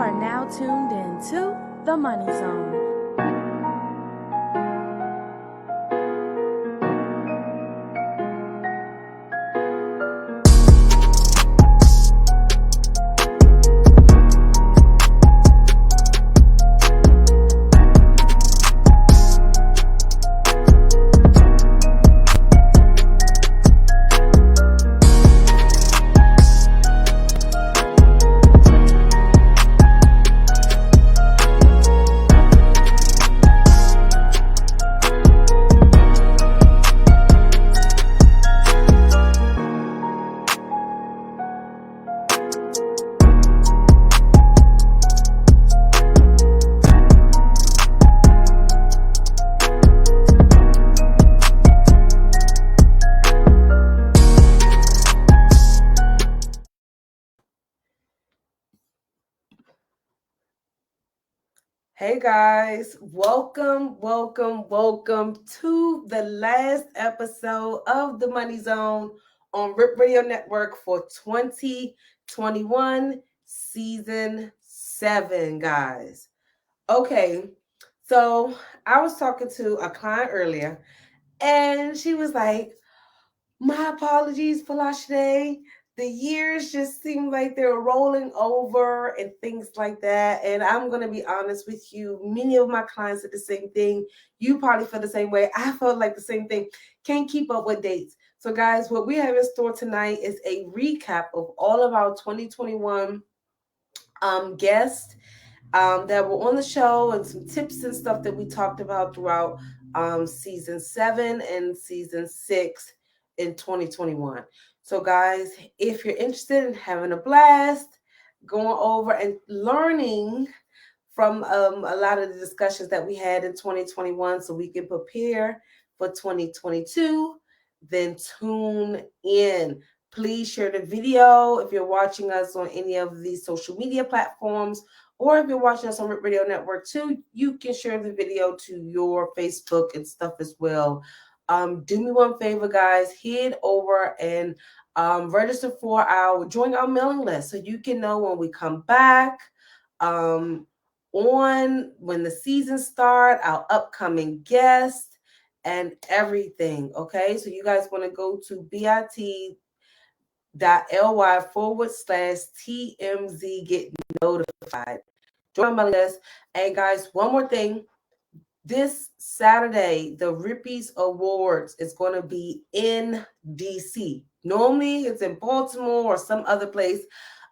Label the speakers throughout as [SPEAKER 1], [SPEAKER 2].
[SPEAKER 1] are now tuned into The Money Zone.
[SPEAKER 2] Hey guys, welcome to the last episode of The Money Zone on RIP Radio Network for 2021 Season 7, guys. Okay, so I was talking to a client earlier and she was like, my apologies, Folasade. The years just seem like they're rolling over and things like that. And I'm going to be honest with you. Many of my clients did the same thing. You probably feel the same way. I felt like the same thing. Can't keep up with dates. So guys, what we have in store tonight is a recap of all of our 2021 guests that were on the show and some tips and stuff that we talked about throughout season 7 and season 6 in 2021. So guys, if you're interested in having a blast, going over and learning from a lot of the discussions that we had in 2021 so we can prepare for 2022, then tune in. Please share the video if you're watching us on any of these social media platforms, or if you're watching us on RIP Radio Network too, you can share the video to your Facebook and stuff as well. Do me one favor, guys. Head over and register for join our mailing list so you can know when we come back, on when the season start, our upcoming guests, and everything. Okay, so you guys want to go to bit.ly/TMZ get notified. Join my list. And guys, one more thing. This Saturday, the Rippies Awards is going to be in DC. Normally, it's in Baltimore or some other place,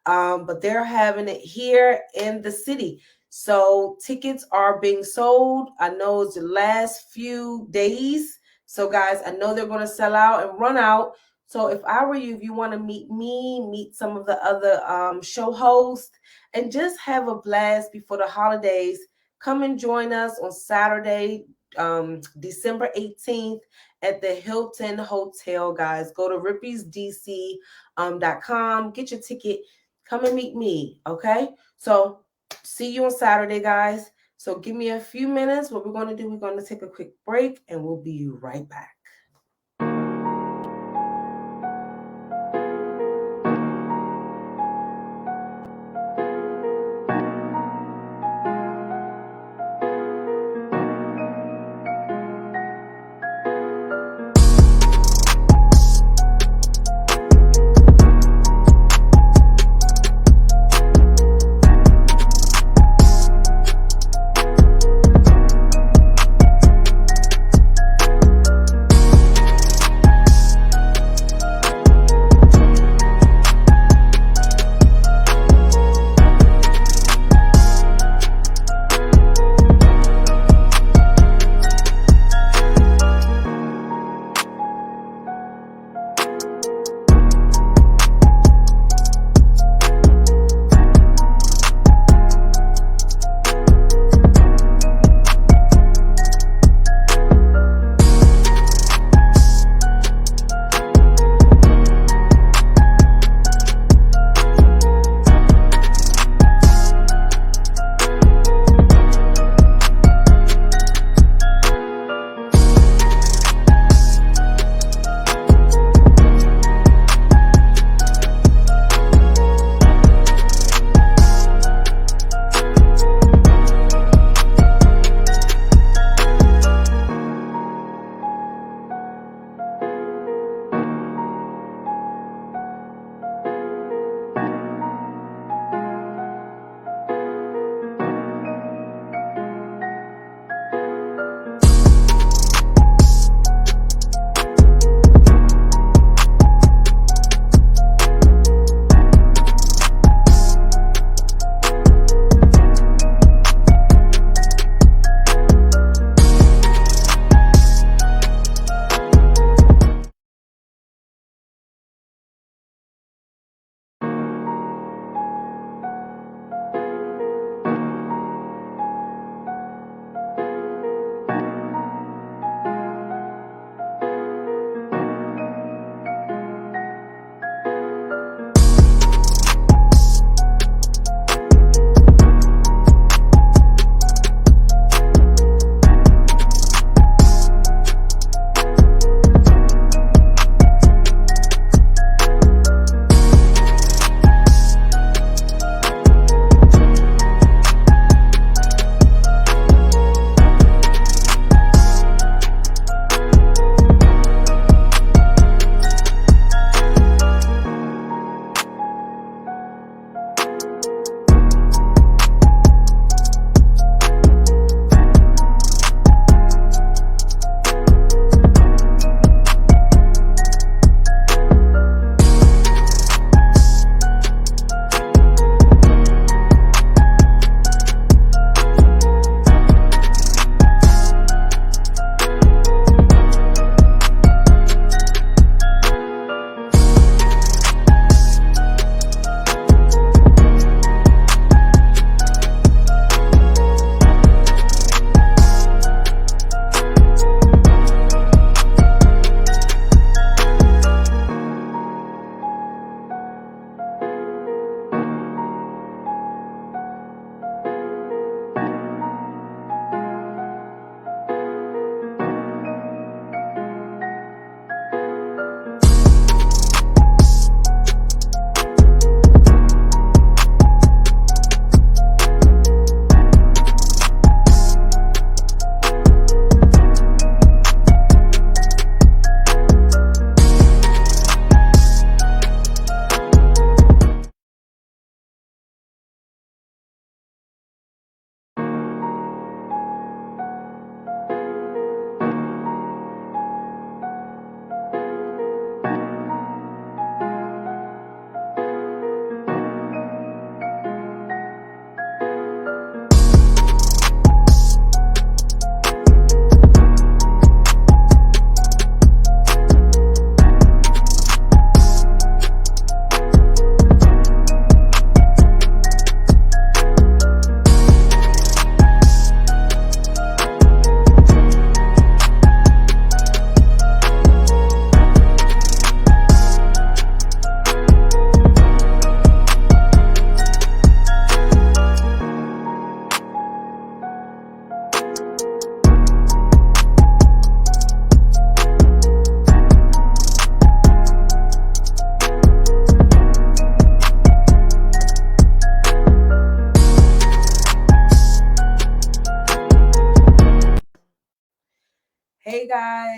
[SPEAKER 2] but they're having it here in the city. So tickets are being sold. I know it's the last few days. So guys, I know they're going to sell out and run out. So if I were you, if you want to meet me, meet some of the other show hosts, and just have a blast before the holidays, come and join us on Saturday, December 18th at the Hilton Hotel, guys. Go to rippiesdc.com, get your ticket, come and meet me, okay? So see you on Saturday, guys. So give me a few minutes. What we're going to do, we're going to take a quick break, and we'll be right back.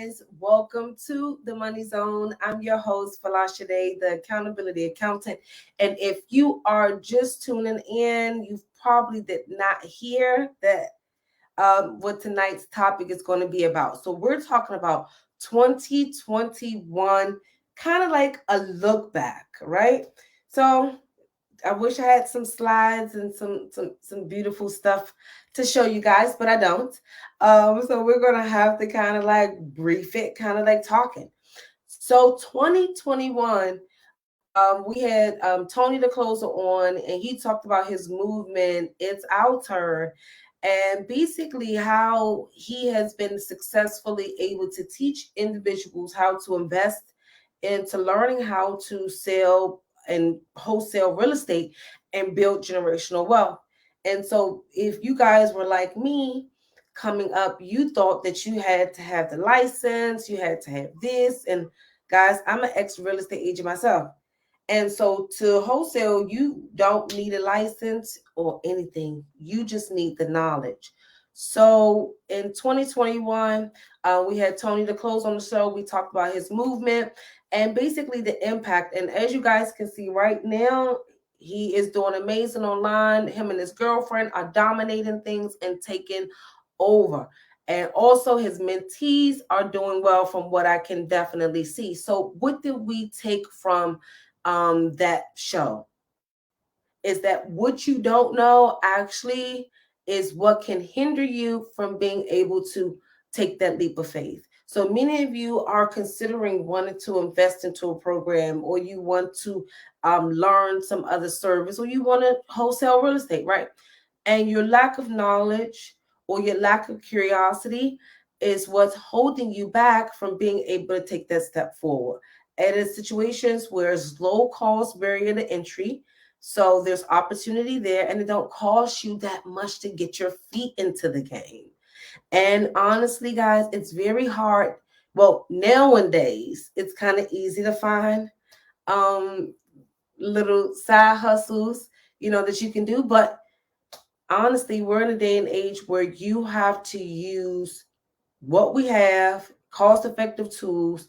[SPEAKER 2] guys. Welcome to the Money Zone. I'm your host, Folasade, the accountability accountant. And if you are just tuning in, you probably did not hear that what tonight's topic is going to be about. So we're talking about 2021, kind of like a look back, right? So I wish I had some slides and some beautiful stuff to show you guys, but I don't. So we're gonna have to kind of like brief it, kind of like talking. So 2021, we had Tony the Closer on, and he talked about his movement. It's our turn, and basically how he has been successfully able to teach individuals how to invest into learning how to sell and wholesale real estate and build generational wealth. And so, if you guys were like me coming up, you thought that you had to have the license, you had to have this. And guys, I'm an ex real estate agent myself. And so to wholesale, you don't need a license or anything. You just need the knowledge. So in 2021, we had Tony the Close on the show. We talked about his movement and basically the impact. And as you guys can see right now, he is doing amazing online. Him and his girlfriend are dominating things and taking over. And also his mentees are doing well from what I can definitely see. So what did we take from that show? Is that what you don't know actually is what can hinder you from being able to take that leap of faith. So many of you are considering wanting to invest into a program, or you want to learn some other service, or you want to wholesale real estate, right? And your lack of knowledge or your lack of curiosity is what's holding you back from being able to take that step forward. And in situations where it's low cost barrier to entry, so there's opportunity there, and it don't cost you that much to get your feet into the game. And honestly, guys, it's very hard. Well, nowadays it's kind of easy to find um little side hustles, that you can do. But honestly, we're in a day and age where you have to use what we have, cost effective tools,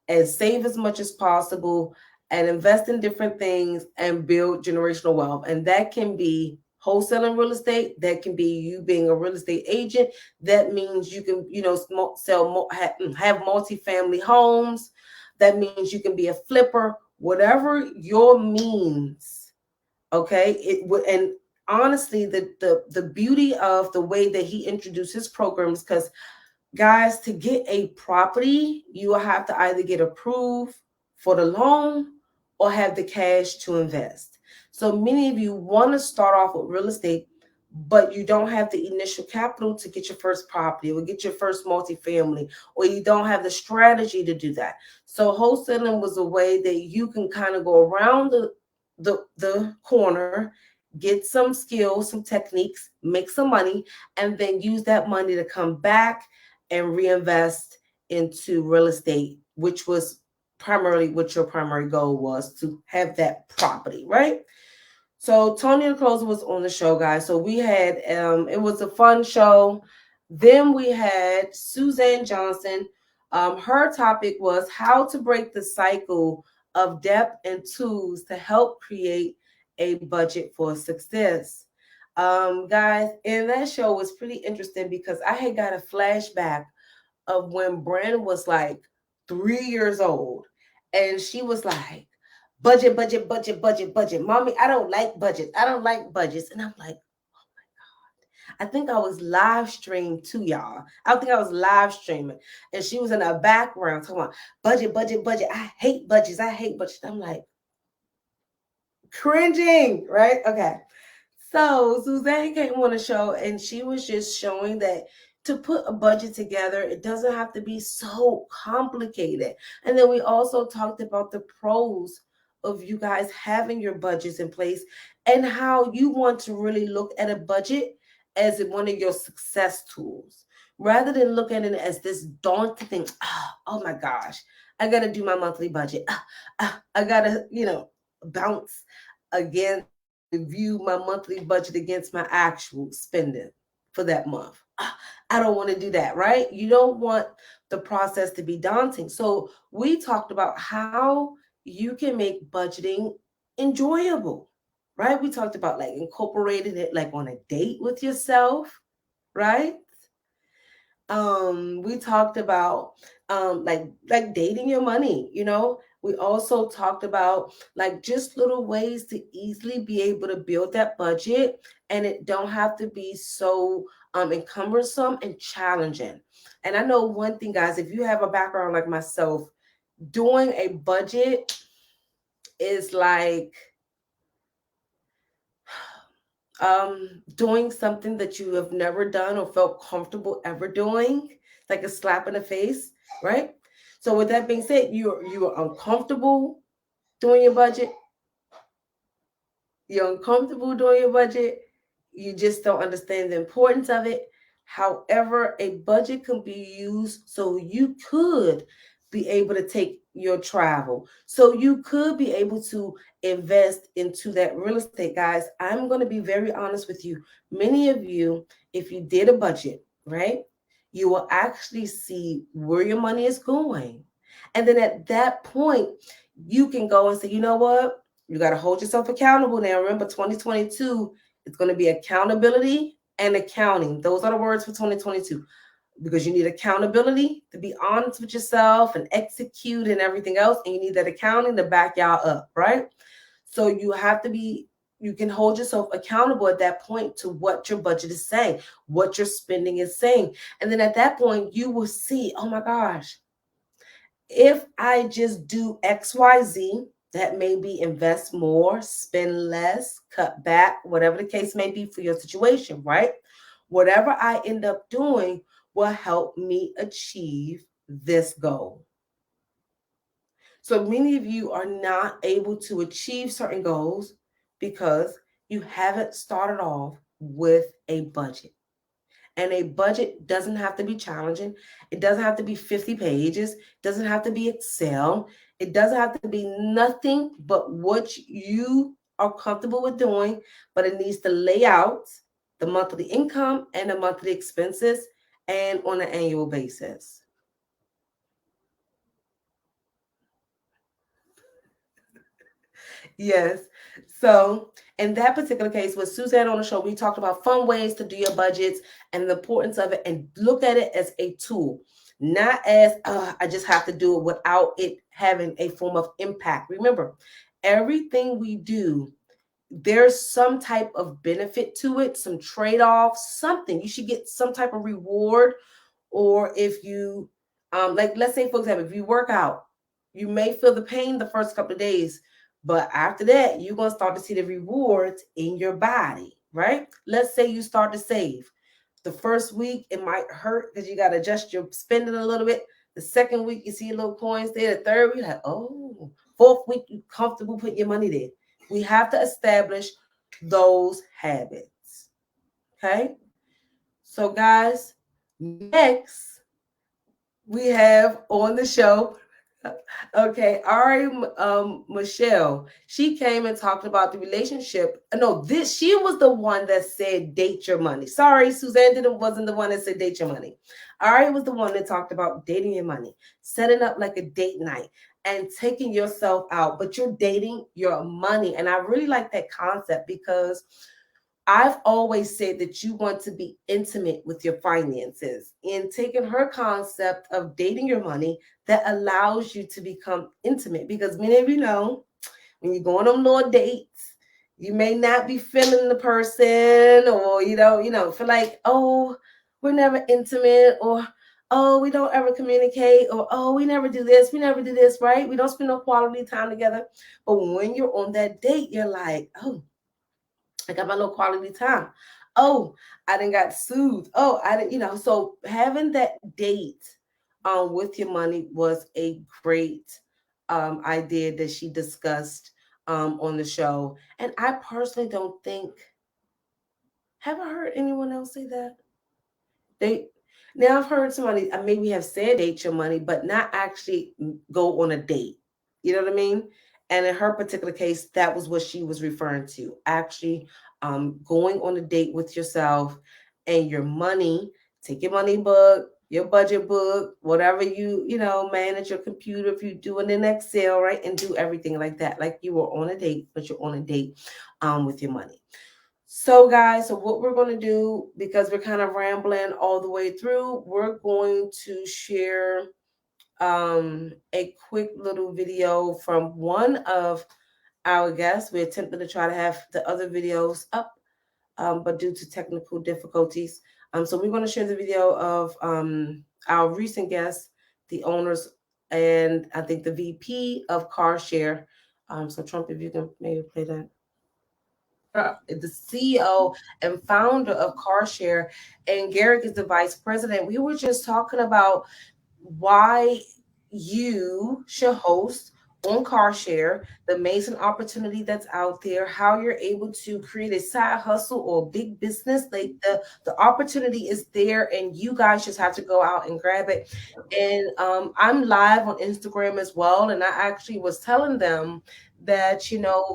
[SPEAKER 2] and save as much as possible and invest in different things and build generational wealth. And that can be wholesaling real estate. That can be you being a real estate agent. That means you can, have multifamily homes. That means you can be a flipper, whatever your means. Okay. And honestly, the beauty of the way that he introduced his programs, because guys, to get a property, you will have to either get approved for the loan or have the cash to invest. So many of you want to start off with real estate, but you don't have the initial capital to get your first property or get your first multifamily, or you don't have the strategy to do that. So wholesaling was a way that you can kind of go around the corner, get some skills, some techniques, make some money, and then use that money to come back and reinvest into real estate, which was primarily what your primary goal was, to have that property, right? So Tony the Closer was on the show, guys. So we had it was a fun show. Then we had Suzanne Johnson. Her topic was how to break the cycle of debt and tools to help create a budget for success. Guys, and that show was pretty interesting because I had got a flashback of when Brandon was like 3 years old, and she was like, budget, budget, budget, budget, budget. Mommy, I don't like budgets. I don't like budgets. And I'm like, I think I was live streamed to y'all. I think I was live streaming. And she was in the background talking about budget, budget, budget. I hate budgets. I hate budgets. I'm like, cringing, right? Okay. So Suzanne came on the show, and she was just showing that to put a budget together, it doesn't have to be so complicated. And then we also talked about the pros of you guys having your budgets in place, and how you want to really look at a budget as one of your success tools, rather than look at it as this daunting thing. Oh my gosh, I got to do my monthly budget. I got to, bounce against and review my monthly budget against my actual spending for that month. I don't want to do that, right? You don't want the process to be daunting. So we talked about how you can make budgeting enjoyable, right? We talked about like incorporating it like on a date with yourself, right? We talked about like dating your money, you know. We also talked about like just little ways to easily be able to build that budget, and it don't have to be so encumbersome and challenging. And I know one thing, guys, if you have a background like myself, doing a budget is like doing something that you have never done or felt comfortable ever doing, like a slap in the face, right? So with that being said, you are uncomfortable doing your budget. You're uncomfortable doing your budget. You just don't understand the importance of it. However, a budget can be used so you could be able to take your travel. So you could be able to invest into that real estate, guys. I'm going to be very honest with you. Many of you, if you did a budget, right, you will actually see where your money is going. And then at that point, you can go and say, you know what? You got to hold yourself accountable now. Remember, 2022 is going to be accountability and accounting. Those are the words for 2022, because you need accountability to be honest with yourself and execute and everything else. And you need that accounting to back y'all up, right? So you have to be, you can hold yourself accountable at that point to what your budget is saying, what your spending is saying. And then at that point, you will see, oh my gosh, if I just do XYZ, that may be invest more, spend less, cut back, whatever the case may be for your situation, right? Whatever I end up doing will help me achieve this goal. So many of you are not able to achieve certain goals because you haven't started off with a budget. And a budget doesn't have to be challenging. It doesn't have to be 50 pages. It doesn't have to be Excel. It doesn't have to be nothing but what you are comfortable with doing, but it needs to lay out the monthly income and the monthly expenses and on an annual basis. Yes. So in that particular case with Suzanne on the show, we talked about fun ways to do your budgets and the importance of it, and look at it as a tool, not as I just have to do it without it having a form of impact. Remember, everything we do, there's some type of benefit to it, some trade-off, something. You should get some type of reward. Or if you like, let's say for example, if you work out, you may feel the pain the first couple of days, but after that you're going to start to see the rewards in your body, right? Let's say you start to save. The first week it might hurt because you got to adjust your spending a little bit. The second week you see a little coins there. The third week you're like, oh. Fourth week you comfortable putting your money there. We have to establish those habits. Okay, so guys, next we have on the show, okay, Ari Michelle. She came and talked about the relationship. No, this she was the one that said date your money. Sorry, Suzanne wasn't the one that said date your money. Ari was the one that talked about dating your money, setting up like a date night and taking yourself out, but you're dating your money. And I really like that concept because I've always said that you want to be intimate with your finances, and taking her concept of dating your money that allows you to become intimate, because many of you know when you're going on little dates, you may not be feeling the person, or feel like, oh, we're never intimate, or oh, we don't ever communicate, or oh, we never do this, right? We don't spend no quality time together. But when you're on that date, you're like, oh, I got my little quality time. Oh, I didn't got soothed. Oh, I didn't, so having that date with your money was a great idea that she discussed on the show. And I personally don't think, have I heard anyone else say that? They Now I've heard somebody maybe have said date your money, but not actually go on a date. You know what I mean? And in her particular case, that was what she was referring to. Actually, going on a date with yourself and your money. Take your money book, your budget book, whatever you manage your computer, if you do it in Excel, right, and do everything like that, like you were on a date, but you're on a date with your money. So guys, so what we're going to do, because we're kind of rambling all the way through, we're going to share a quick little video from one of our guests. We attempted to try to have the other videos up, but due to technical difficulties. So we're going to share the video of our recent guests, the owners, and I think the VP of Car Share. So Trump, if you can maybe play that. The CEO and founder of Car Share, and Garrick is the vice president. We were just talking about why you should host on Car Share, the amazing opportunity that's out there, how you're able to create a side hustle or big business. Like the opportunity is there, and you guys just have to go out and grab it. And I'm live on Instagram as well, and I actually was telling them that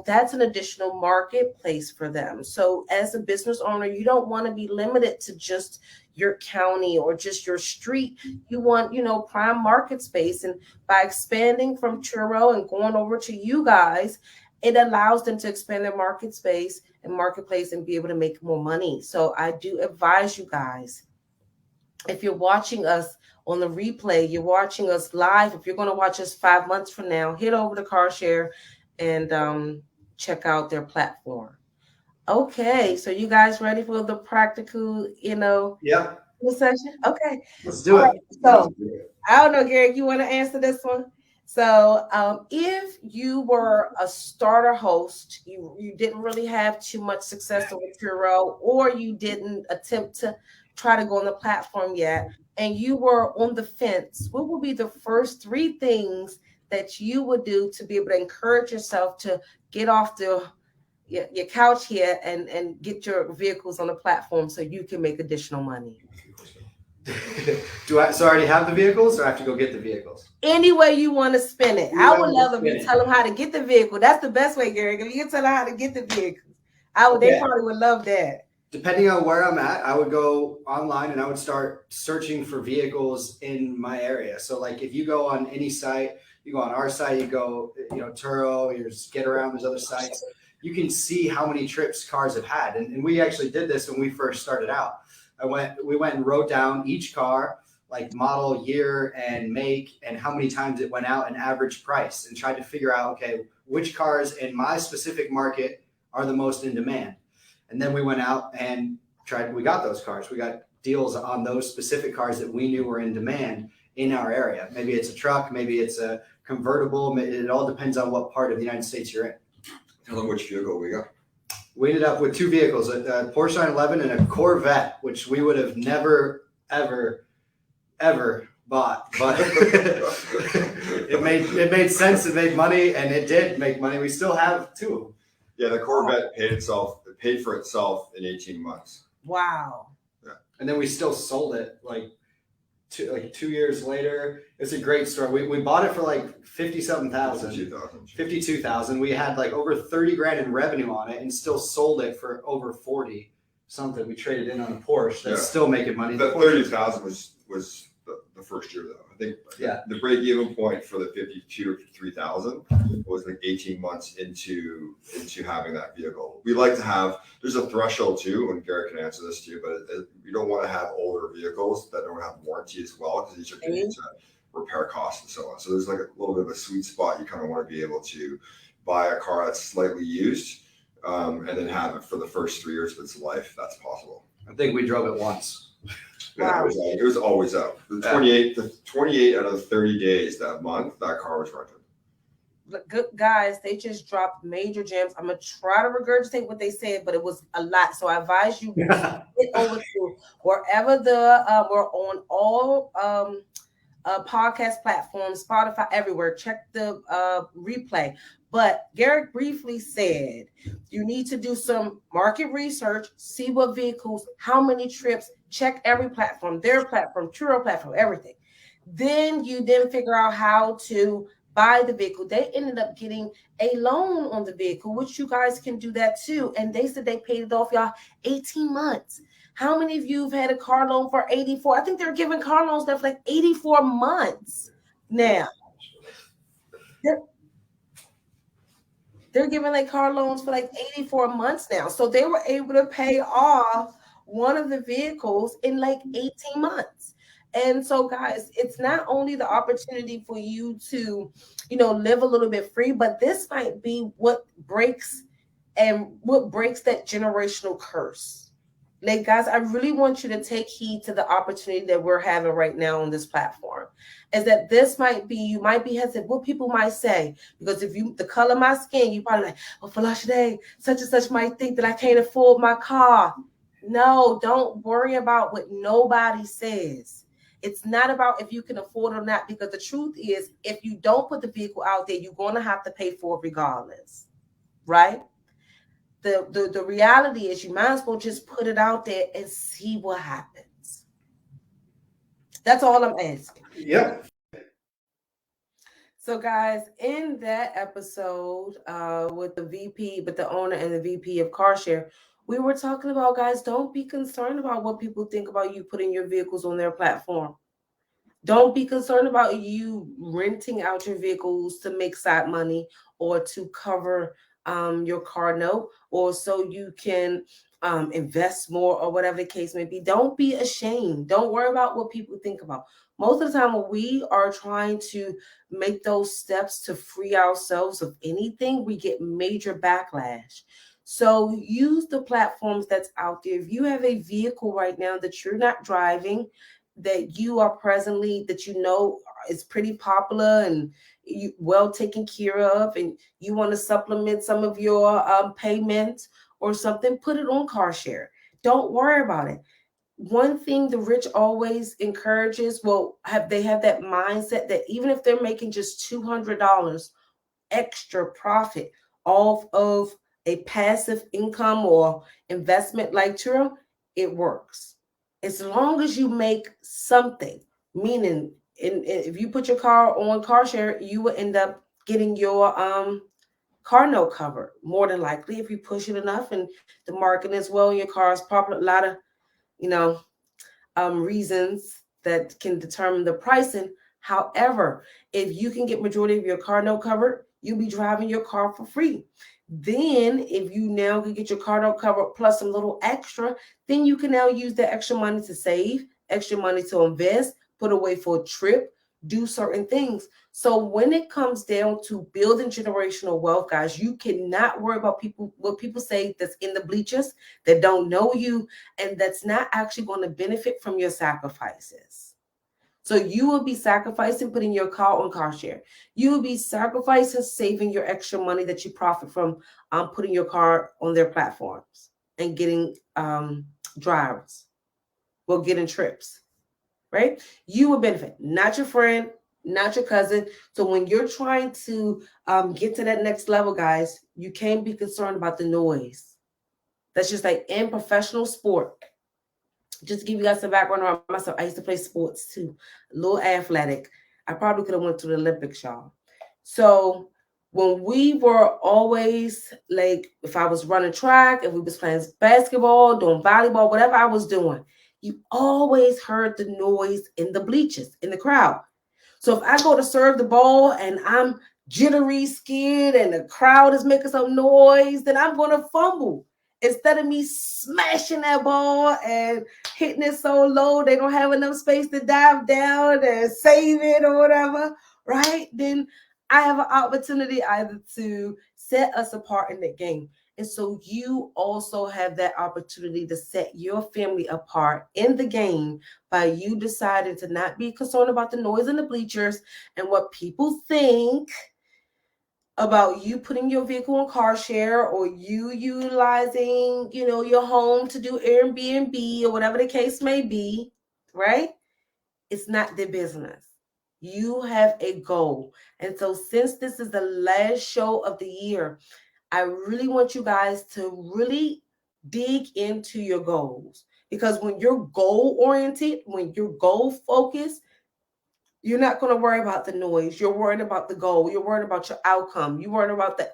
[SPEAKER 2] that's an additional marketplace for them. So as a business owner, you don't want to be limited to just your county or just your street. You want prime market space, and by expanding from Churro and going over to you guys, it allows them to expand their market space and marketplace and be able to make more money. So I do advise you guys, if you're watching us on the replay, you're watching us live, if you're going to watch us 5 months from now, head over to Car Share and check out their platform. Okay, so you guys ready for the practical,
[SPEAKER 3] Yeah.
[SPEAKER 2] session? Okay.
[SPEAKER 3] Let's do it.
[SPEAKER 2] So I don't know, Gary, you want to answer this one? So if you were a starter host, you didn't really have too much success with Puro, or you didn't attempt to try to go on the platform yet, and you were on the fence, what would be the first 3 things that you would do to be able to encourage yourself to get off your couch here and get your vehicles on the platform so you can make additional money?
[SPEAKER 3] So I already have the vehicles, or I have to go get the vehicles?
[SPEAKER 2] Any way you want to spin it. I would love if you tell them how to get the vehicle. That's the best way, Gary. If you can tell them how to get the vehicles, they probably would love that.
[SPEAKER 3] Depending on where I'm at, I would go online and I would start searching for vehicles in my area. So like if you go on any site, you go on our site, you go, Turo, you just get around, there's other sites. You can see how many trips cars have had. And we actually did this when we first started out. We went and wrote down each car, like model, year, and make, and how many times it went out, and average price, and tried to figure out, okay, which cars in my specific market are the most in demand. And then we went out and we got those cars. We got deals on those specific cars that we knew were in demand in our area. Maybe it's a truck, maybe it's a convertible. It all depends on what part of the United States you're in.
[SPEAKER 4] Tell them which vehicle we got.
[SPEAKER 3] We ended up with 2 vehicles, a Porsche 911 and a Corvette, which we would have never, ever, ever bought. But it made sense. It made money, and it did make money. We still have 2 of them.
[SPEAKER 4] Yeah, the Corvette paid for itself in 18 months.
[SPEAKER 2] Wow.
[SPEAKER 4] Yeah.
[SPEAKER 3] And then we still sold it like 2 years later. It's a great story. We bought it for like 52,000. We had like over 30 grand in revenue on it, and still sold it for over 40 something. We traded in on a Porsche that's still making money.
[SPEAKER 4] The 30,000 was the first year though. I think the break even point for the 52 or 3,000 was like 18 months into having that vehicle. We like to have, there's a threshold too, and Garrett can answer this too, but you don't want to have older vehicles that don't have warranty as well, because these are going to repair costs and so on. So there's like a little bit of a sweet spot. You kind of want to be able to buy a car that's slightly used and then have it for the first 3 years of its life. That's possible.
[SPEAKER 3] I think we drove it once.
[SPEAKER 4] Yeah, it was always up. The 28 out of 30 days that month, that car was rented.
[SPEAKER 2] Good guys, they just dropped major gems. I'm gonna try to regurgitate what they said, but it was a lot. So I advise you get over to wherever we're on all podcast platforms, Spotify, everywhere. Check the replay. But Garrett briefly said you need to do some market research, see what vehicles, how many trips, check every platform, their platform, Turo platform, everything. Then you figure out how to buy the vehicle. They ended up getting a loan on the vehicle, which you guys can do that too. And they said they paid it off, y'all, 18 months. How many of you have had a car loan for 84? I think they're giving car loans now for like 84 months now. They're giving like car loans for like 84 months now. So they were able to pay off one of the vehicles in like 18 months. And so, guys, it's not only the opportunity for you to, live a little bit free, but this might be what breaks that generational curse. Like, guys, I really want you to take heed to the opportunity that we're having right now on this platform. Is that this might be, you might be hesitant, what people might say, because if you, the color of my skin, you probably like, oh, Folasade, such and such might think that I can't afford my car. No, don't worry about what nobody says. It's not about if you can afford it or not, because the truth is, if you don't put the vehicle out there, you're going to have to pay for it regardless, right? The reality is you might as well just put it out there and see what happens. That's all I'm asking.
[SPEAKER 3] Yep.
[SPEAKER 2] So, guys, in that episode with the owner and the VP of CarShare, we were talking about, guys, don't be concerned about what people think about you putting your vehicles on their platform. Don't be concerned about you renting out your vehicles to make side money or to cover your car note, or so you can invest more, or whatever the case may be. Don't be ashamed. Don't worry about what people think about. Most of the time when we are trying to make those steps to free ourselves of anything, we get major backlash. So use the platforms that's out there. If you have a vehicle right now that you're not driving, that you are presently, that is pretty popular and you well taken care of, and you want to supplement some of your payment or something, put it on CarShare. Don't worry about it. One thing the rich always encourages, they have that mindset that even if they're making just $200 extra profit off of a passive income or investment like Turo, it works. As long as you make something, meaning if you put your car on CarShare, you will end up getting your car note covered, more than likely, if you push it enough and the market is well and your car is popular. A lot of reasons that can determine the pricing. However, if you can get majority of your car note covered, you'll be driving your car for free. Then if you now can get your car note covered plus some little extra, then you can now use that extra money to save, extra money to invest, put away for a trip, do certain things. So when it comes down to building generational wealth, guys, you cannot worry about what people say that's in the bleachers, that don't know you, and that's not actually going to benefit from your sacrifices. So you will be sacrificing putting your car on CarShare. You will be sacrificing saving your extra money that you profit from putting your car on their platforms and getting drivers, getting trips, right? You will benefit, not your friend, not your cousin. So when you're trying to get to that next level, guys, you can't be concerned about the noise. That's just like in professional sport. Just to give you guys some background on myself, I used to play sports too, a little athletic. I probably could have went to the Olympics, y'all. So when we were always like, if I was running track, if we was playing basketball, doing volleyball, whatever I was doing, you always heard the noise in the bleachers, in the crowd. So if I go to serve the ball and I'm jittery, scared, and the crowd is making some noise, then I'm going to fumble. Instead of me smashing that ball and hitting it so low, they don't have enough space to dive down and save it or whatever, right? Then I have an opportunity either to set us apart in the game. And so you also have that opportunity to set your family apart in the game by you deciding to not be concerned about the noise in the bleachers and what people think about you putting your vehicle on CarShare, or you utilizing, your home to do Airbnb or whatever the case may be, right? It's not their business. You have a goal. And so since this is the last show of the year, I really want you guys to really dig into your goals, because when you're goal oriented, when you're goal focused, You're not going to worry about the noise. You're worried about the goal. You're worried about your outcome. You're worried about the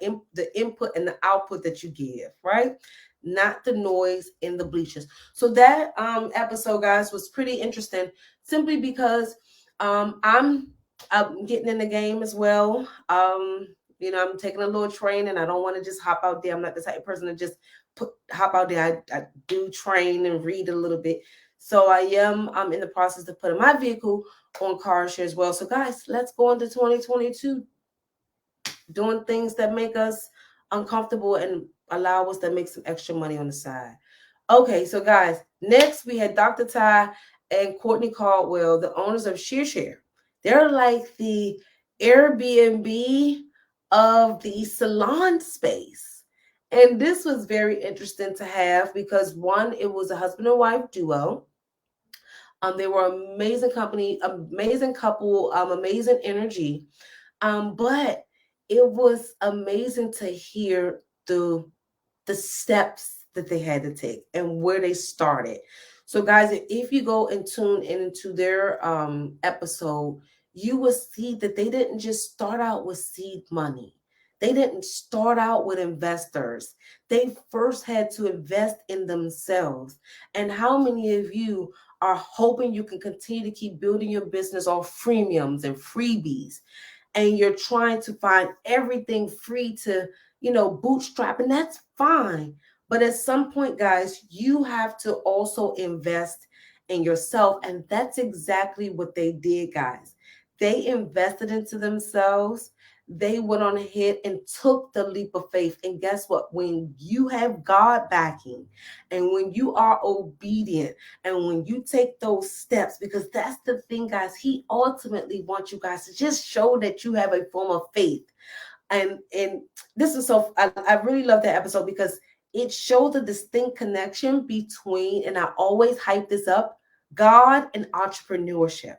[SPEAKER 2] input and the output that you give, right? Not the noise in the bleachers. So that episode, guys, was pretty interesting simply because I'm getting in the game as well. I'm taking a little training. I don't want to just hop out there. I'm not the type of person to just hop out there. I do train and read a little bit. So I'm in the process of putting my vehicle on car share as well. So guys, let's go into 2022 doing things that make us uncomfortable and allow us to make some extra money on the side. Okay, so guys, next we had Dr. Ty and Courtney Caldwell, the owners of Share. They're like the Airbnb of the salon space. And this was very interesting to have because one, it was a husband and wife duo. They were amazing company, amazing couple, amazing energy. But it was amazing to hear the steps that they had to take and where they started. So guys, if you go and tune into their episode, you will see that they didn't just start out with seed money. They didn't start out with investors. They first had to invest in themselves. And how many of you are hoping you can continue to keep building your business off freemiums and freebies, and you're trying to find everything free to, bootstrap, and that's fine. But at some point, guys, you have to also invest in yourself. And that's exactly what they did, guys. They invested into themselves. They went on ahead and took the leap of faith. And guess what? When you have God backing and when you are obedient and when you take those steps, because that's the thing, guys, he ultimately wants you guys to just show that you have a form of faith. And this is I really love that episode because it showed the distinct connection between, and I always hype this up, God and entrepreneurship.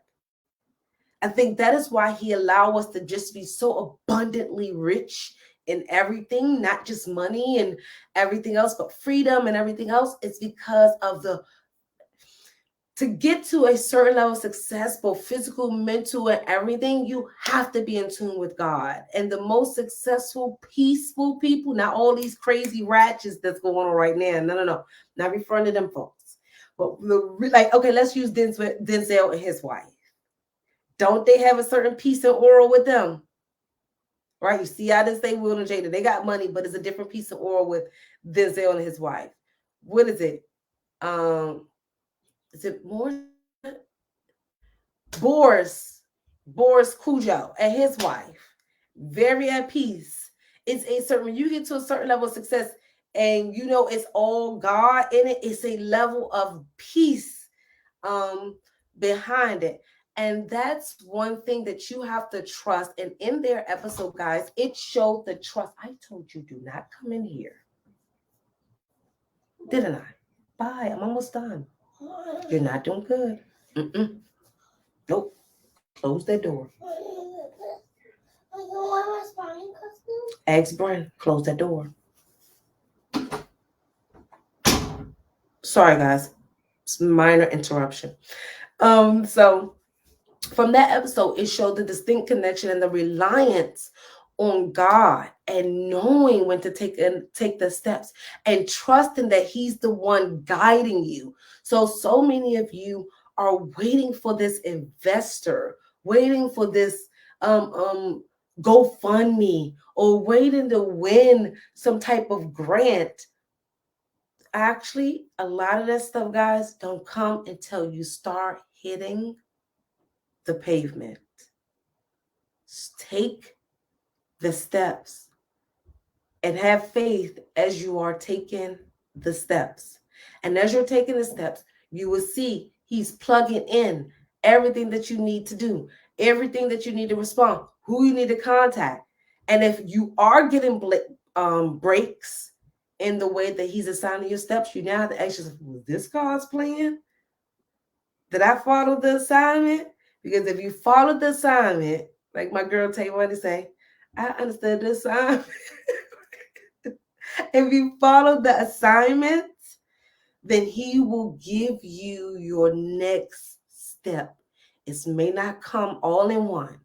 [SPEAKER 2] I think that is why he allowed us to just be so abundantly rich in everything, not just money and everything else, but freedom and everything else. It's because of to get to a certain level of success, both physical, mental, and everything, you have to be in tune with God. And the most successful, peaceful people, not all these crazy ratchets that's going on right now. No. Not referring to them folks. But okay, let's use Denzel and his wife. Don't they have a certain piece of aura with them? Right? You see, I didn't say Will and Jada. They got money, but it's a different piece of aura with Denzel and his wife. What is it? Is it more? Boris Cujo and his wife. Very at peace. It's a certain, when you get to a certain level of success and it's all God in it, it's a level of peace behind it. And that's one thing that you have to trust. And in their episode, guys, it showed the trust. I told you, do not come in here. Didn't I? Bye. I'm almost done. You're not doing good. Nope. Close that door. Eggs Brand, close that door. Sorry, guys. It's minor interruption. So from that episode, it showed the distinct connection and the reliance on God and knowing when to take the steps and trusting that he's the one guiding you. So many of you are waiting for this investor, waiting for this GoFundMe, or waiting to win some type of grant. Actually, a lot of that stuff, guys, don't come until you start hitting the pavement. Take the steps and have faith as you are taking the steps. And as you're taking the steps, you will see he's plugging in everything that you need to do, everything that you need to respond, who you need to contact. And if you are getting breaks in the way that he's assigning your steps, you now have to ask yourself, was this God's plan? Did I follow the assignment? Because if you follow the assignment, like my girl Tay wanted to say, I understood the assignment. If you follow the assignments, then he will give you your next step It may not come all in one.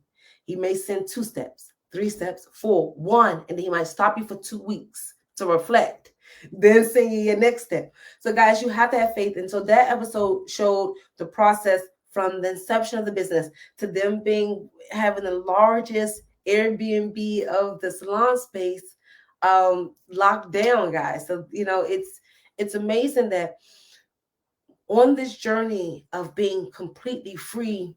[SPEAKER 2] He may send 2 steps, 3 steps, 4, 1, and then he might stop you for 2 weeks to reflect, then send you your next step. So guys, you have to have faith. And so that episode showed the process from the inception of the business to them having the largest Airbnb of the salon space locked down, guys. So, it's amazing that on this journey of being completely free,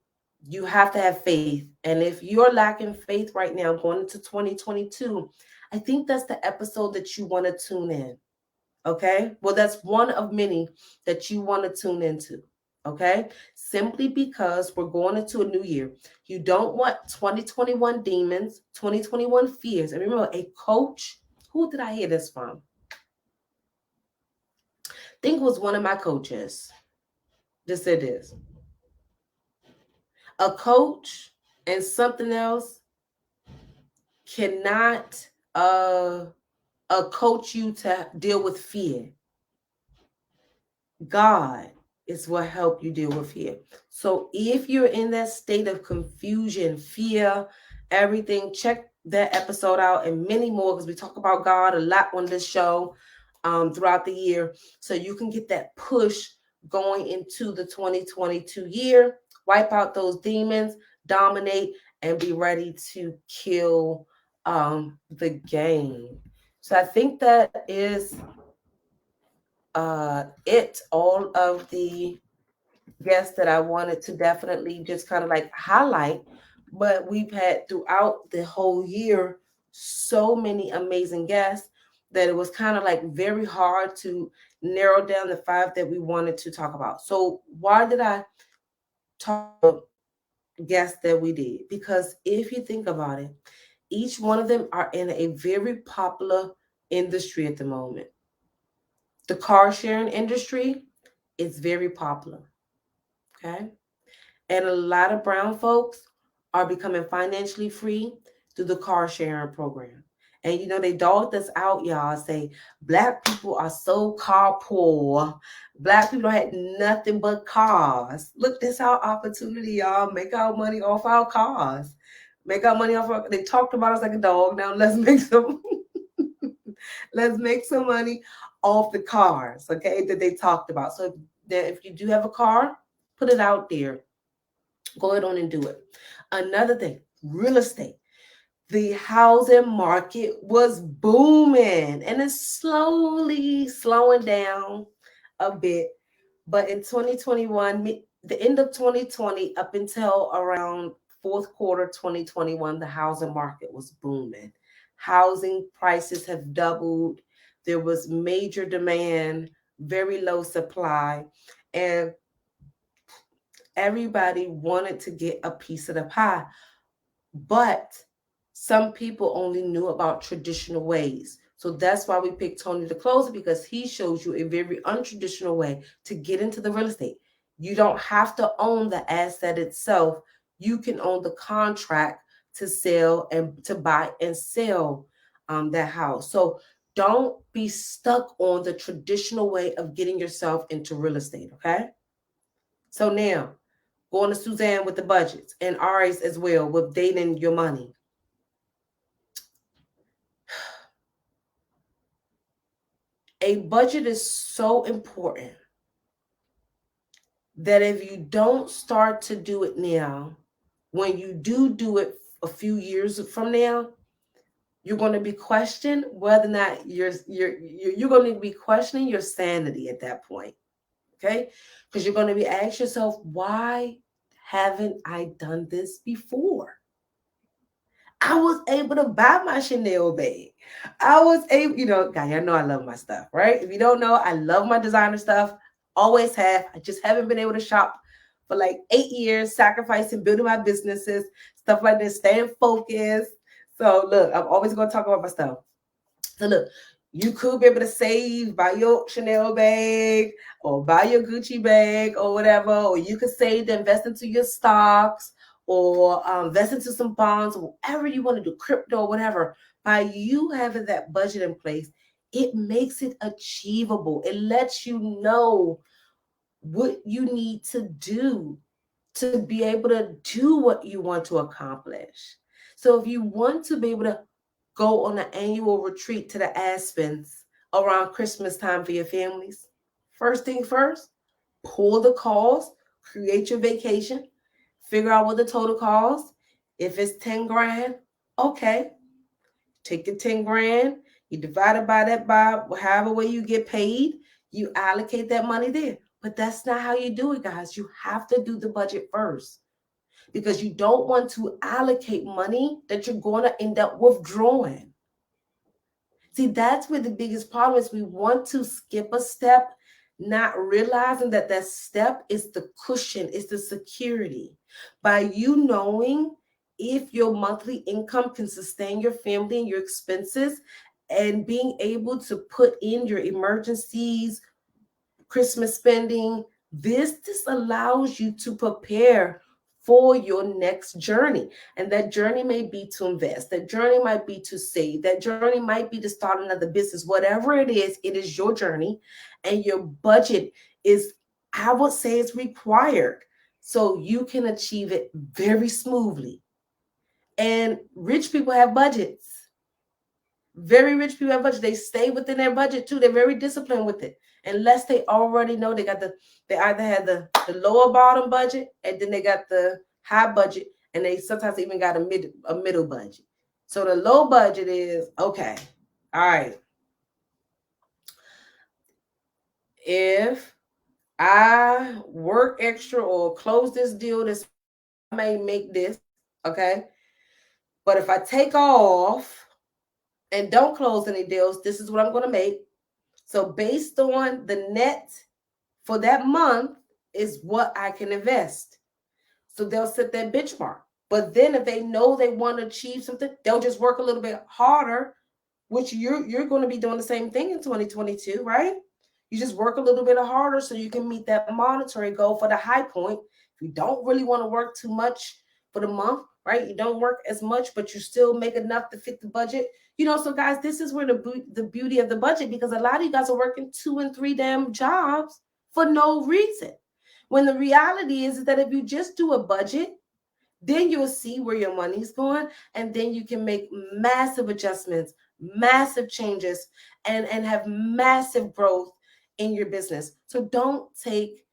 [SPEAKER 2] you have to have faith. And if you're lacking faith right now going into 2022, I think that's the episode that you want to tune in. Okay? Well, that's one of many that you want to tune into. Okay? Simply because we're going into a new year. You don't want 2021 demons, 2021 fears. And remember, a coach, who did I hear this from? I think it was one of my coaches. Just said this. A coach and something else cannot coach you to deal with fear. God is what help you deal with fear. So if you're in that state of confusion, fear, everything, check that episode out and many more, because we talk about God a lot on this show throughout the year. So you can get that push going into the 2022 year, wipe out those demons, dominate, and be ready to kill the game. So I think that is all of the guests that I wanted to definitely just kind of like highlight. But we've had throughout the whole year so many amazing guests that it was kind of like very hard to narrow down the 5 that we wanted to talk about. So why did I talk about guests that we did? Because if you think about it, each one of them are in a very popular industry at the moment. The car sharing industry is very popular. Okay. And a lot of brown folks are becoming financially free through the car sharing program. And they dogged us out, y'all, say Black people are so car poor. Black people had nothing but cars. Look, this our opportunity, y'all. Make our money off our cars. Make our money off our, they talked about us like a dog. Now let's make some let's make some money off the cars, okay, that they talked about. So that if you do have a car, put it out there. Go ahead on and do it. Another thing, real estate. The housing market was booming and it's slowly slowing down a bit. But in 2021, the end of 2020 up until around fourth quarter 2021, the housing market was booming. Housing prices have doubled. There was major demand, very low supply, and everybody wanted to get a piece of the pie. But some people only knew about traditional ways. So that's why we picked Tony to close it, because he shows you a very untraditional way to get into the real estate. You don't have to own the asset itself. You can own the contract to sell and to buy and sell that house. So don't be stuck on the traditional way of getting yourself into real estate, okay? So now, going to Suzanne with the budgets and Ari's as well with dating your money. A budget is so important that if you don't start to do it now, when you do it a few years from now, you're going to be questioned whether or not you're going to be questioning your sanity at that point. Okay? Because you're going to be asking yourself, why haven't I done this before? I was able to buy my Chanel bag. I was able, guys, y'all know I love my stuff, right? If you don't know, I love my designer stuff. Always have. I just haven't been able to shop for like 8 years, sacrificing, building my businesses, stuff like this, staying focused. So look, I'm always going to talk about my stuff. So look, you could be able to save, buy your Chanel bag or buy your Gucci bag or whatever, or you could save to invest into your stocks or invest into some bonds or whatever you want to do, crypto or whatever. By you having that budget in place, it makes it achievable. It lets you know what you need to do to be able to do what you want to accomplish. So if you want to be able to go on an annual retreat to the Aspens around Christmas time for your families, first thing first, pull the cost, create your vacation, figure out what the total cost. If it's 10 grand, okay, take the 10 grand, you divide it by however way you get paid, you allocate that money there. But that's not how you do it, guys. You have to do the budget first because you don't want to allocate money that you're going to end up withdrawing. See, that's where the biggest problem is. We want to skip a step, not realizing that that step is the cushion, is the security. By you knowing if your monthly income can sustain your family and your expenses, and being able to put in your emergencies, Christmas spending, this allows you to prepare for your next journey. And that journey may be to invest. That journey might be to save. That journey might be to start another business. Whatever it is your journey. And your budget is, I would say, it's required so you can achieve it very smoothly. And rich people have budgets. Very rich people have budgets. They stay within their budget too. They're very disciplined with it. Unless they already know they either had the lower bottom budget and then they got the high budget, and they sometimes even got a middle budget. So the low budget is okay. All right. If I work extra or close this deal, I may make this, okay? But if I take off and don't close any deals, this is what I'm going to make. So based on the net for that month is what I can invest. So they'll set that benchmark. But then if they know they want to achieve something, they'll just work a little bit harder, which you're going to be doing the same thing in 2022, right? You just work a little bit harder so you can meet that monetary goal for the high point. If you don't really want to work too much for the month, right? You don't work as much, but you still make enough to fit the budget. So guys, this is where the beauty of the budget, because a lot of you guys are working 2 and 3 damn jobs for no reason. When the reality is that if you just do a budget, then you'll see where your money's going, and then you can make massive adjustments, massive changes, and have massive growth in your business. So don't take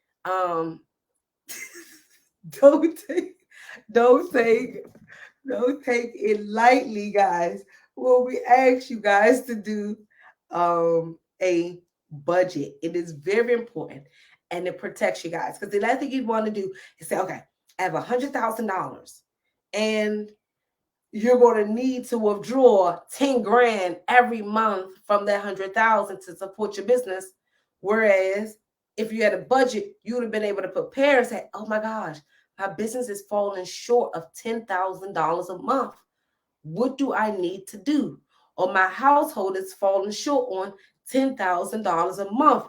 [SPEAKER 2] it lightly, guys. When we ask you guys to do a budget, it is very important, and it protects you guys. Because the last thing you want to do is say, okay, I have $100,000 and you're going to need to withdraw 10 grand every month from that 100,000 to support your business. Whereas if you had a budget, you would have been able to prepare and say, oh my gosh, my business is falling short of $10,000 a month. What do I need to do? Or my household is falling short on $10,000 a month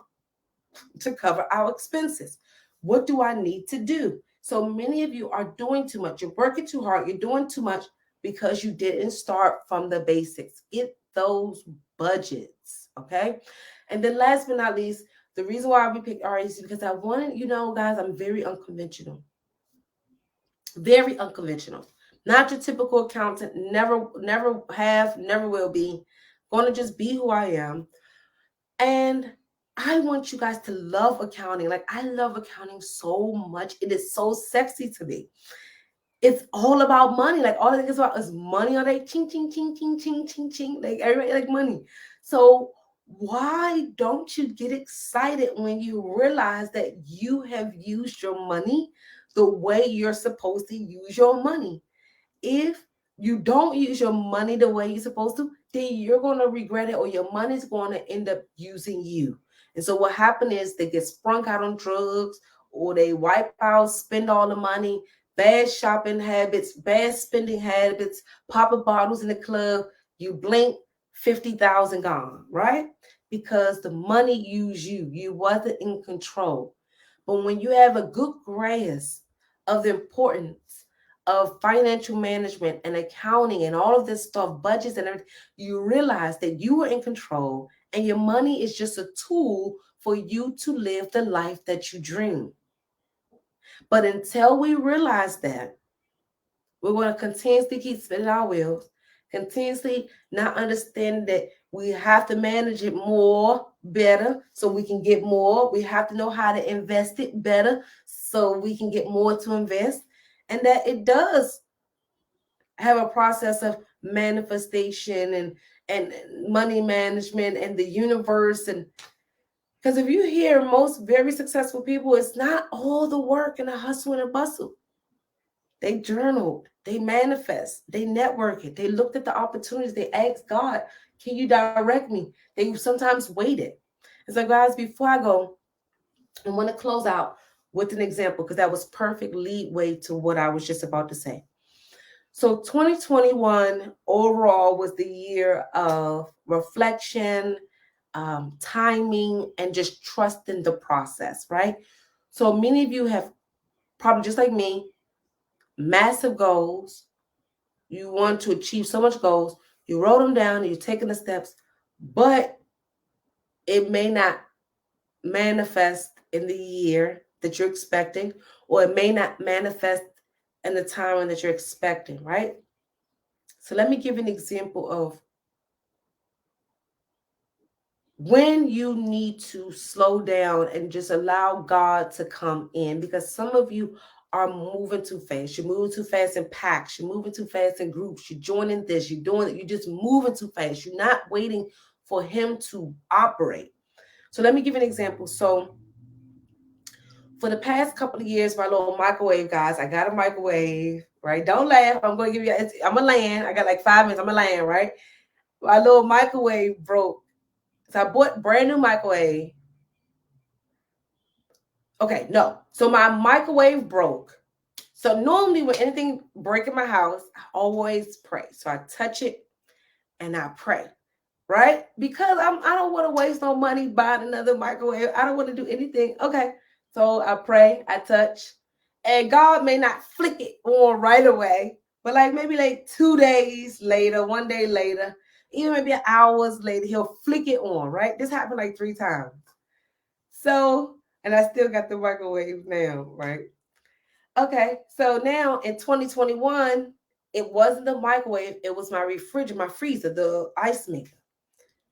[SPEAKER 2] to cover our expenses. What do I need to do? So many of you are doing too much. You're working too hard. You're doing too much because you didn't start from the basics. Get those budgets, okay? And then last but not least, the reason why we picked RA is because I wanted, guys, I'm very unconventional. Very unconventional. Not your typical accountant. Never have, never will be. Going to just be who I am. And I want you guys to love accounting. Like, I love accounting so much. It is so sexy to me. It's all about money. Like, all I think about is money. All day, ching, ching, ching, ching, ching, ching, ching. Like, everybody like money. So why don't you get excited when you realize that you have used your money the way you're supposed to use your money? If you don't use your money the way you're supposed to, then you're going to regret it, or your money's going to end up using you. And so what happened is they get sprung out on drugs, or they wipe out, spend all the money, bad shopping habits, bad spending habits, popping bottles in the club. You blink, 50,000 gone, right? Because the money used you. You wasn't in control. But when you have a good grasp of the importance of financial management and accounting and all of this stuff, budgets and everything, you realize that you are in control, and your money is just a tool for you to live the life that you dream. But until we realize that, we're going to continuously keep spinning our wheels, continuously not understanding that we have to manage it more, better, so we can get more. We have to know how to invest it better so we can get more to invest. And that it does have a process of manifestation and money management and the universe. And because if you hear most very successful people, it's not all the work and the hustle and the bustle. They journaled, they manifest, they networked, they looked at the opportunities, they asked God, can you direct me? They sometimes waited. And so, guys, before I go, I want to close out with an example because that was perfect leadway to what I was just about to say. So 2021 overall was the year of reflection, timing, and just trusting the process, right? So many of you have probably just like me, massive goals. You want to achieve so much goals. You wrote them down and you're taking the steps, but it may not manifest in the year that you're expecting, or it may not manifest in the time that you're expecting, right? So let me give you an example of when you need to slow down and just allow God to come in, because some of you are moving too fast. You're moving too fast in packs. You're moving too fast in groups. You're joining this. You're doing it. You're just moving too fast. You're not waiting for him to operate. So let me give you an example. So for the past couple of years, my little microwave, guys, I got a microwave, right? Don't laugh. I'm going to give you, I'm going to land. I got like 5 minutes. I'm going to land, right? My little microwave broke. So I bought brand new microwave. Okay, no. So my microwave broke. So normally when anything break in my house, I always pray. So I touch it and I pray, right? Because I don't want to waste no money buying another microwave. I don't want to do anything. Okay, so I pray, I touch, and God may not flick it on right away, but like maybe like 2 days later, 1 day later, even maybe hours later, he'll flick it on, right? This happened like 3 times. So, and I still got the microwave now, right? Okay, so now in 2021, it wasn't the microwave, it was my refrigerator, my freezer, the ice maker.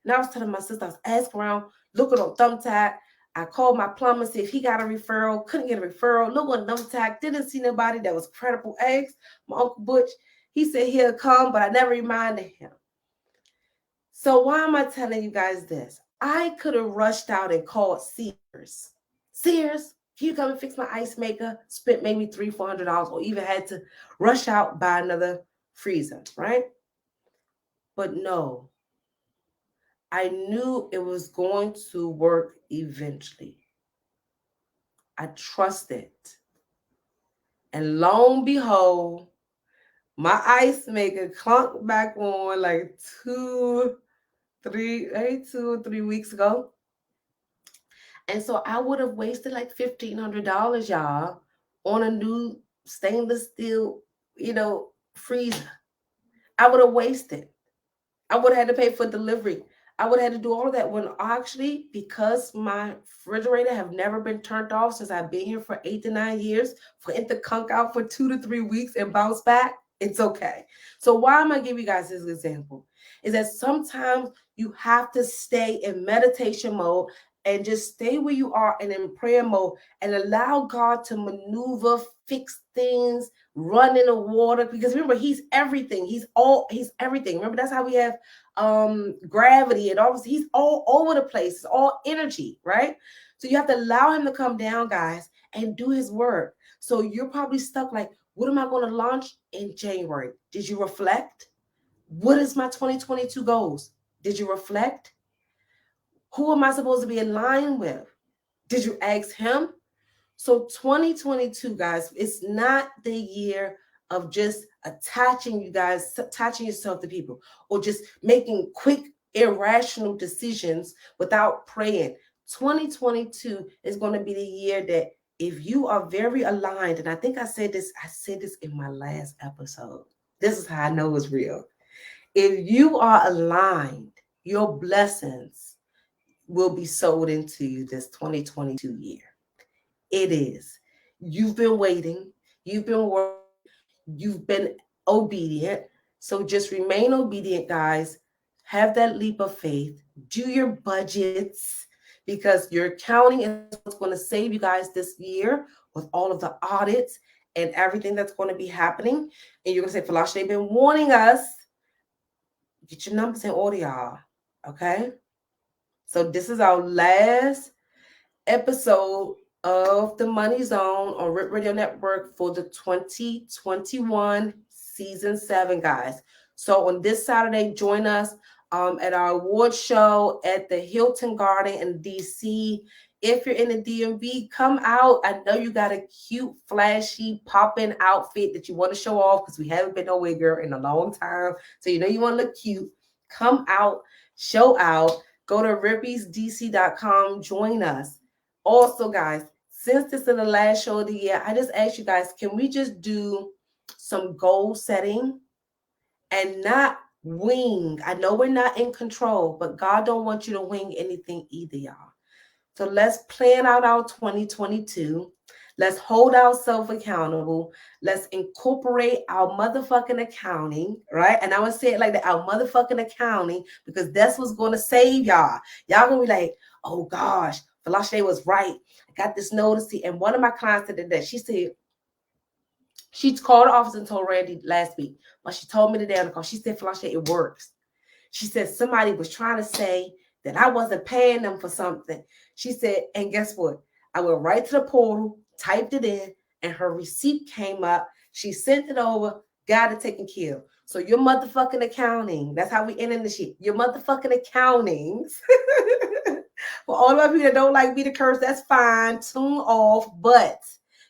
[SPEAKER 2] And I was telling my sister, I was asking around, looking on Thumbtack. I called my plumber, see if he got a referral, couldn't get a referral, look on Thumbtack, didn't see nobody that was credible. Eggs. My Uncle Butch, he said he'll come, but I never reminded him. So why am I telling you guys this? I could have rushed out and called Sears. Sears, can you come and fix my ice maker? Spent maybe $300-$400, or even had to rush out, buy another freezer, right? But no, I knew it was going to work eventually. I trusted. And lo and behold, my ice maker clunked back on like 2 or 3 weeks ago. And so I would have wasted like $1,500, y'all, on a new stainless steel, freezer. I would have wasted. I would have had to pay for delivery. I would have had to do all of that, when actually, because my refrigerator have never been turned off since I've been here for 8 to 9 years, for it to conk out for 2 to 3 weeks and bounce back, it's okay. So why am I giving you guys this example? Is that sometimes you have to stay in meditation mode and just stay where you are and in prayer mode and allow God to maneuver, fix things, run in the water. Because remember, he's everything. He's everything. Remember, that's how we have gravity and all. He's all over the place. It's all energy, right? So you have to allow him to come down, guys, and do his work. So you're probably stuck like, what am I going to launch in January? Did you reflect? What is my 2022 goals? Did you reflect? Who am I supposed to be in line with? Did you ask him? So 2022, guys, it's not the year of just attaching yourself to people, or just making quick, irrational decisions without praying. 2022 is going to be the year that if you are very aligned, and I think I said this in my last episode. This is how I know it's real. If you are aligned, your blessings will be sold into you this 2022 year. It is. You've been waiting. You've been working. You've been obedient. So just remain obedient, guys. Have that leap of faith. Do your budgets because your accounting is what's going to save you guys this year with all of the audits and everything that's going to be happening. And you're going to say, Folasade, they've been warning us. Get your numbers in order, y'all. Okay? So this is our last episode of the Money Zone on RIP Radio Network for the 2021 season 7, guys. So on this Saturday, join us at our award show at the Hilton Garden in DC. If you're in the DMV, come out. I know you got a cute, flashy, popping outfit that you want to show off because we haven't been nowhere, girl, in a long time. So you know you want to look cute. Come out, show out. Go to rippiesdc.com. Join us. Also, guys, since this is the last show of the year, I just ask you guys, can we just do some goal setting and not wing? I know we're not in control, but God don't want you to wing anything either, y'all. So let's plan out our 2022. Let's hold ourselves accountable. Let's incorporate our motherfucking accounting, right? And I would say it like that, our motherfucking accounting, because that's what's going to save y'all. Y'all going to be like, oh gosh, Folasade was right. I got this notice. And one of my clients said that she said, she called the office and told Randy last week, but she told me today on the call, she said, Folasade, it works. She said, somebody was trying to say that I wasn't paying them for something. She said, and guess what? I went right to the portal, typed it in, and her receipt came up. She sent it over, got it taken care of. So your motherfucking accounting, that's how we end in the shit. Your motherfucking accountings. For all of you that don't like me to curse, that's fine. Tune off. But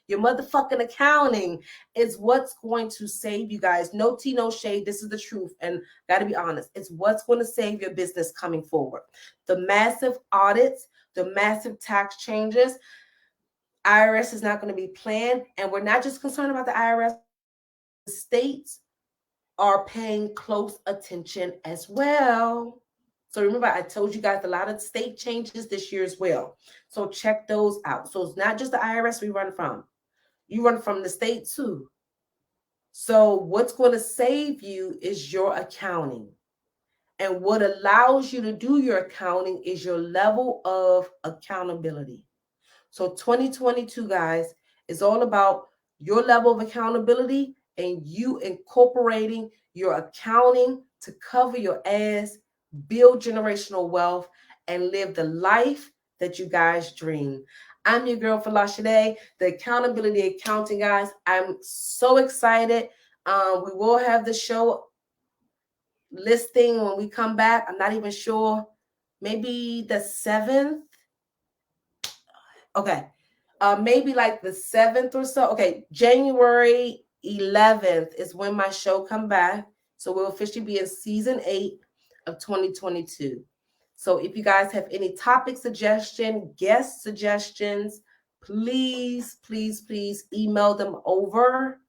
[SPEAKER 2] your motherfucking accounting is what's going to save you guys. No tea, no shade. This is the truth. And got to be honest, it's what's going to save your business coming forward. The massive audits, the massive tax changes, IRS is not going to be planned. And we're not just concerned about the IRS. The states are paying close attention as well. So remember, I told you guys a lot of state changes this year as well. So check those out. So it's not just the IRS we run from. You run from the state too. So what's going to save you is your accounting. And what allows you to do your accounting is your level of accountability. So 2022, guys, is all about your level of accountability and you incorporating your accounting to cover your ass, build generational wealth, and live the life that you guys dream. I'm your girl, Folasade, the accountability accounting, guys. I'm so excited. We will have the show listing when we come back. I'm not even sure. Maybe the 7th. Okay. Maybe like the 7th or so. Okay. January 11th is when my show come back. So we'll officially be in season 8 of 2022. So if you guys have any topic suggestion, guest suggestions, please, please, please email them over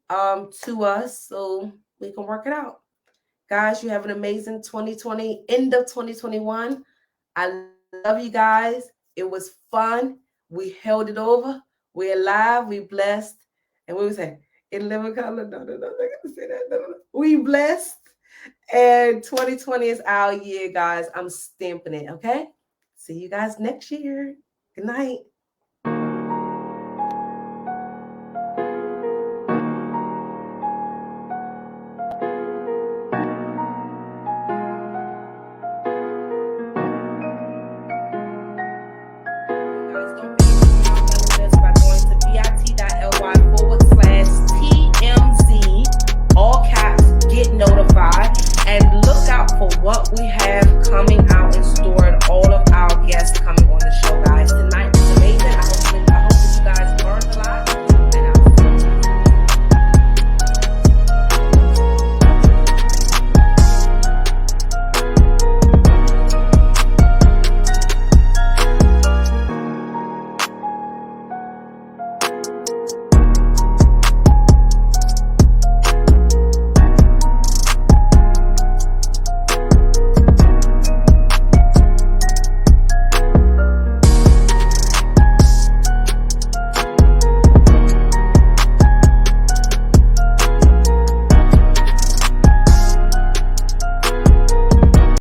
[SPEAKER 2] to us so we can work it out. Guys, you have an amazing 2020, end of 2021. I love you guys. It was fun. We held it over. We're alive. We blessed. And what we say? In living color. No, I gotta say that. No. We blessed. And 2020 is our year, guys. I'm stamping it. Okay. See you guys next year. Good night.